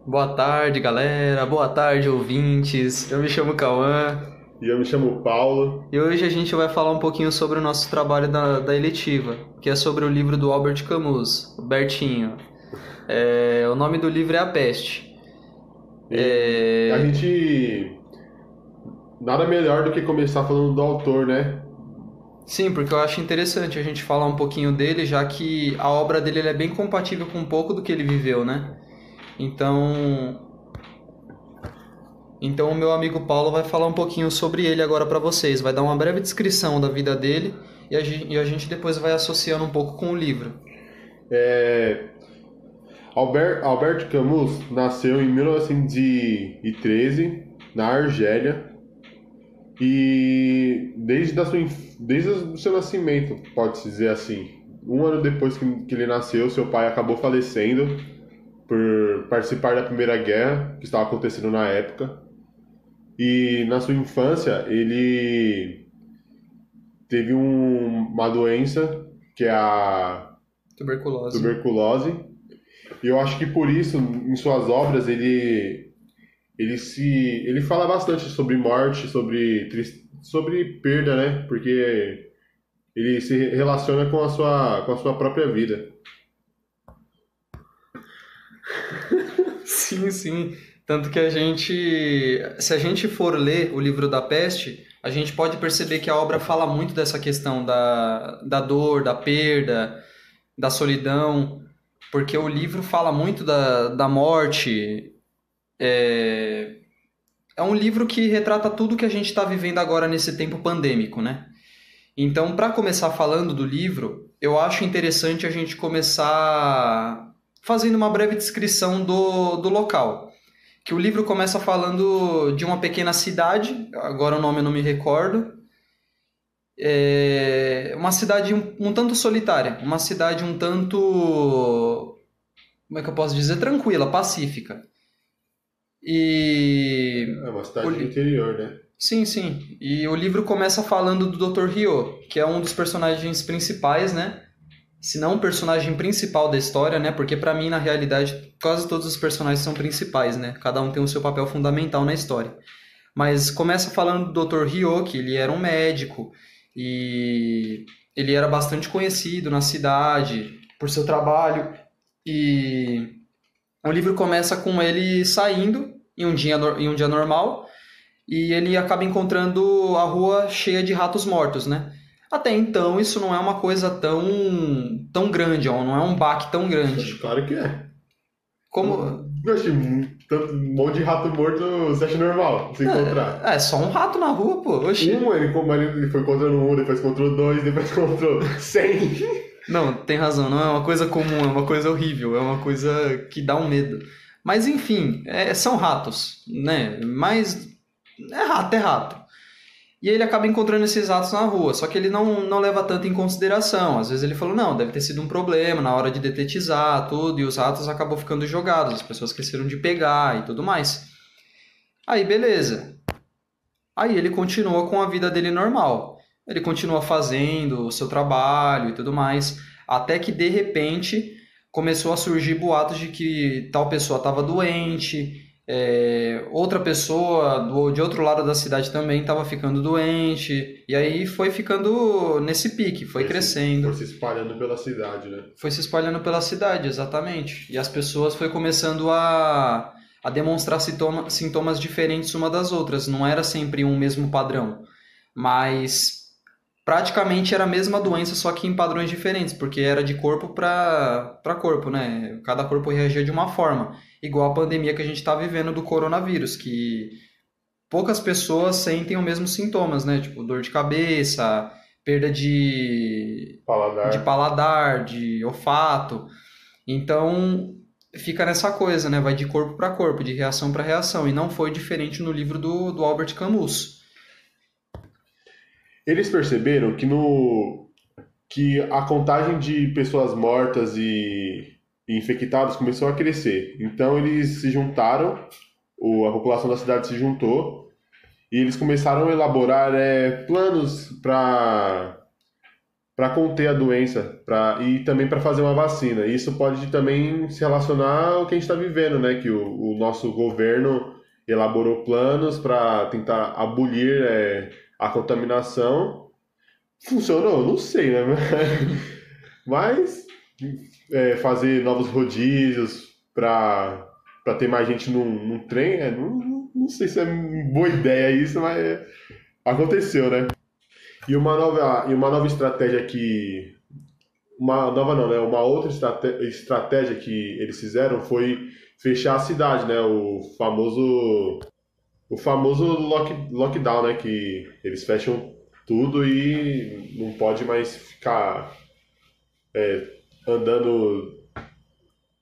Boa tarde, galera. Boa tarde, ouvintes. Eu me chamo Cauã E eu me chamo Paulo. e hoje a gente vai falar um pouquinho sobre o nosso trabalho da eletiva, que é sobre o livro do Albert Camus, o Bertinho. O nome do livro é A Peste. E a gente. Nada melhor do que começar falando do autor, né? Sim, porque eu acho interessante a gente falar um pouquinho dele, já que a obra dele é bem compatível com um pouco do que ele viveu, né? Então, então o meu amigo Paulo vai falar um pouquinho sobre ele agora para vocês, vai dar uma breve descrição da vida dele e a gente depois vai associando um pouco com o livro. É, Albert Camus nasceu em 1913 na Argélia e desde o seu nascimento, pode-se dizer assim, um ano depois que ele nasceu, seu pai acabou falecendo por participar da Primeira Guerra que estava acontecendo na época. E na sua infância ele teve uma doença que é a Tuberculose. tuberculose. E eu acho que por isso, em suas obras, ele fala bastante sobre morte, sobre perda, né? Porque ele se relaciona com a sua própria vida. Sim, sim. Tanto que se a gente for ler o livro da Peste, a gente pode perceber que a obra fala muito dessa questão da dor, da perda, da solidão, porque o livro fala muito da morte. É um livro que retrata tudo que a gente está vivendo agora nesse tempo pandêmico, né? Então, para começar falando do livro, eu acho interessante a gente começar fazendo uma breve descrição do local. Que o livro começa falando de uma pequena cidade, agora o nome eu não me recordo, uma cidade um tanto solitária, uma cidade um tanto, como é que eu posso dizer, tranquila, pacífica. E É uma o cidade do li- interior, né? sim, sim. E o livro começa falando do Dr. Ryo, que é um dos personagens principais, né? Se não o personagem principal da história, né? Porque pra mim, na realidade, quase todos os personagens são principais, né? Cada um tem o seu papel fundamental na história. Mas começa falando do Dr. Ryo, que ele era um médico e ele era bastante conhecido na cidade por seu trabalho. E o livro começa com ele saindo em um dia normal e ele acaba encontrando a rua cheia de ratos mortos, né? Até então isso não é uma coisa tão grande, ó, não é um baque tão Acho grande. claro que é. Como Oxi, um monte de rato morto você acha normal se encontrar. é só um rato na rua, pô. Oxi. Ele foi encontrando um, depois encontrou dois, depois encontrou 100. Não, tem razão, não é uma coisa comum, é uma coisa horrível, é uma coisa que dá um medo. Mas enfim, são ratos, né? Mas é rato, é rato. E ele acaba encontrando esses ratos na rua, só que ele não leva tanto em consideração. Às vezes ele falou, não, deve ter sido um problema na hora de detetizar tudo, e os ratos acabou ficando jogados, as pessoas esqueceram de pegar e tudo mais. Aí beleza. Aí ele continua com a vida dele normal. Ele continua fazendo o seu trabalho e tudo mais, até que de repente começou a surgir boatos de que tal pessoa estava doente, outra pessoa de outro lado da cidade também estava ficando doente, e aí foi ficando nesse pique, foi Foi crescendo, se espalhando pela cidade, né? foi se espalhando pela cidade, exatamente. E as pessoas foi começando a demonstrar sintomas diferentes uma das outras. Não era sempre um mesmo padrão, mas praticamente era a mesma doença, só que em padrões diferentes, porque era de corpo para corpo, né? Cada corpo reagia de uma forma. Igual a pandemia que a gente está vivendo do coronavírus, que poucas pessoas sentem os mesmos sintomas, né? Tipo, dor de cabeça, perda de Paladar. paladar, de olfato. Então, fica nessa coisa, né? Vai de corpo para corpo, de reação para reação. E não foi diferente no livro do Albert Camus. Eles perceberam que a contagem de pessoas mortas e infectadas começou a crescer. Então eles se juntaram, a população da cidade se juntou e eles começaram a elaborar planos para conter a doença e também para fazer uma vacina. Isso pode também se relacionar ao que a gente está vivendo, né? Que o nosso governo elaborou planos para tentar abolir a contaminação. Funcionou? Não sei, né? Mas fazer novos rodízios para ter mais gente num trem, não sei se é uma boa ideia isso, mas aconteceu, né? E uma nova estratégia que... Uma nova não, né? Uma outra estratégia que eles fizeram foi fechar a cidade, né? O famoso lockdown, né? Que eles fecham tudo e não pode mais ficar andando,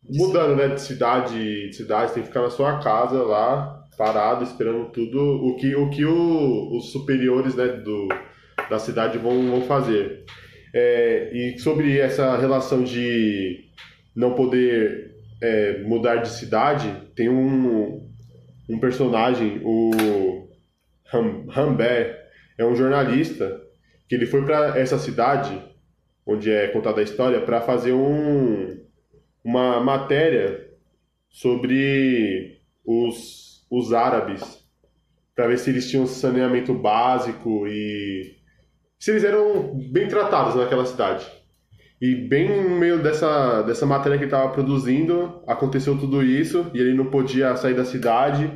mudando, né? De cidade, tem que ficar na sua casa lá, parado, esperando tudo o que os superiores, né? Da cidade vão fazer. E sobre essa relação de não poder mudar de cidade, tem um personagem, o Rambert, é um jornalista que ele foi para essa cidade, onde é contada a história, para fazer uma matéria sobre os árabes, para ver se eles tinham saneamento básico e se eles eram bem tratados naquela cidade. E bem no meio dessa matéria que ele estava produzindo, aconteceu tudo isso, e ele não podia sair da cidade,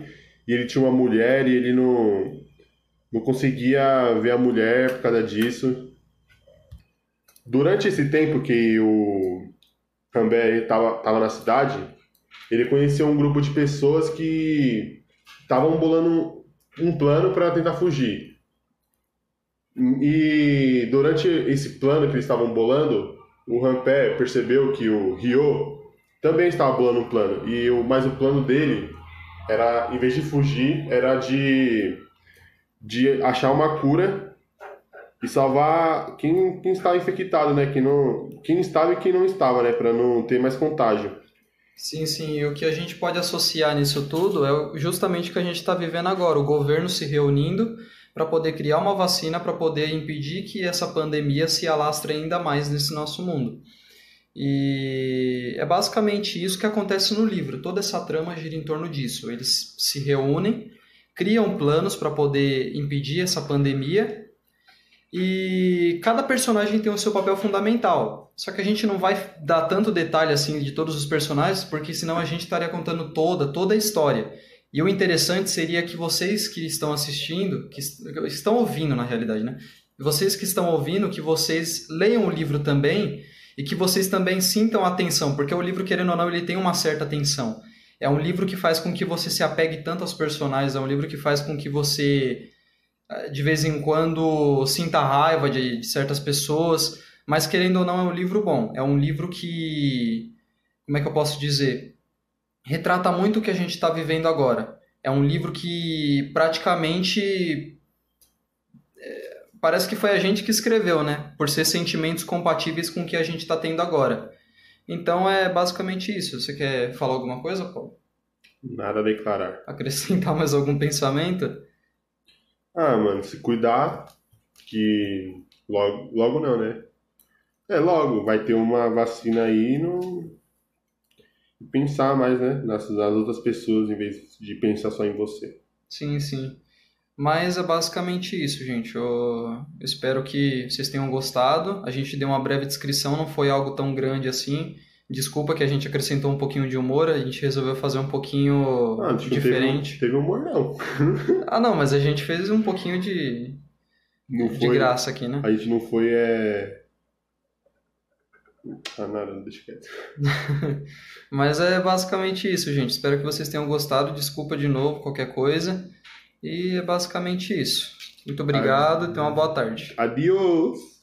e ele tinha uma mulher, e ele não conseguia ver a mulher por causa disso. Durante esse tempo que o Rambert estava na cidade, ele conheceu um grupo de pessoas que estavam bolando um plano para tentar fugir. E durante esse plano que eles estavam bolando, o Rampé percebeu que o Ryo também estava bolando um plano. Mas o plano dele era, em vez de fugir, era de achar uma cura e salvar quem estava infectado, né? Quem estava e quem não estava, né? Para não ter mais contágio. Sim, sim. E o que a gente pode associar nisso tudo é justamente o que a gente está vivendo agora. O governo se reunindo para poder criar uma vacina para poder impedir que essa pandemia se alastre ainda mais nesse nosso mundo. E é basicamente isso que acontece no livro. Toda essa trama gira em torno disso. Eles se reúnem, criam planos para poder impedir essa pandemia e cada personagem tem o seu papel fundamental. Só que a gente não vai dar tanto detalhe assim de todos os personagens, porque senão a gente estaria contando toda a história. E o interessante seria que vocês que estão assistindo, que estão ouvindo na realidade, né? Vocês que estão ouvindo, que vocês leiam o livro também e que vocês também sintam atenção, porque o livro, querendo ou não, ele tem uma certa tensão. É um livro que faz com que você se apegue tanto aos personagens, é um livro que faz com que você, de vez em quando, sinta raiva de certas pessoas, mas querendo ou não, é um livro bom. É um livro que, como é que eu posso dizer? Retrata muito o que a gente está vivendo agora. É um livro que praticamente parece que foi a gente que escreveu, né? Por ser sentimentos compatíveis com o que a gente está tendo agora. Então é basicamente isso. Você quer falar alguma coisa, Paulo? Nada a declarar. Acrescentar mais algum pensamento? Mano, se cuidar, que logo não, né? Logo, vai ter uma vacina aí e pensar mais, né, nas outras pessoas em vez de pensar só em você. Sim, sim. Mas é basicamente isso, gente. Eu espero que vocês tenham gostado. A gente deu uma breve descrição, não foi algo tão grande assim. Desculpa que a gente acrescentou um pouquinho de humor, a gente resolveu fazer um pouquinho diferente. Teve humor, não. Não, mas a gente fez um pouquinho de graça aqui, né? A gente não foi, nada, deixa quieto. Mas é basicamente isso, gente. Espero que vocês tenham gostado. Desculpa de novo qualquer coisa. E é basicamente isso. Muito obrigado e tenha uma boa tarde. Adiós!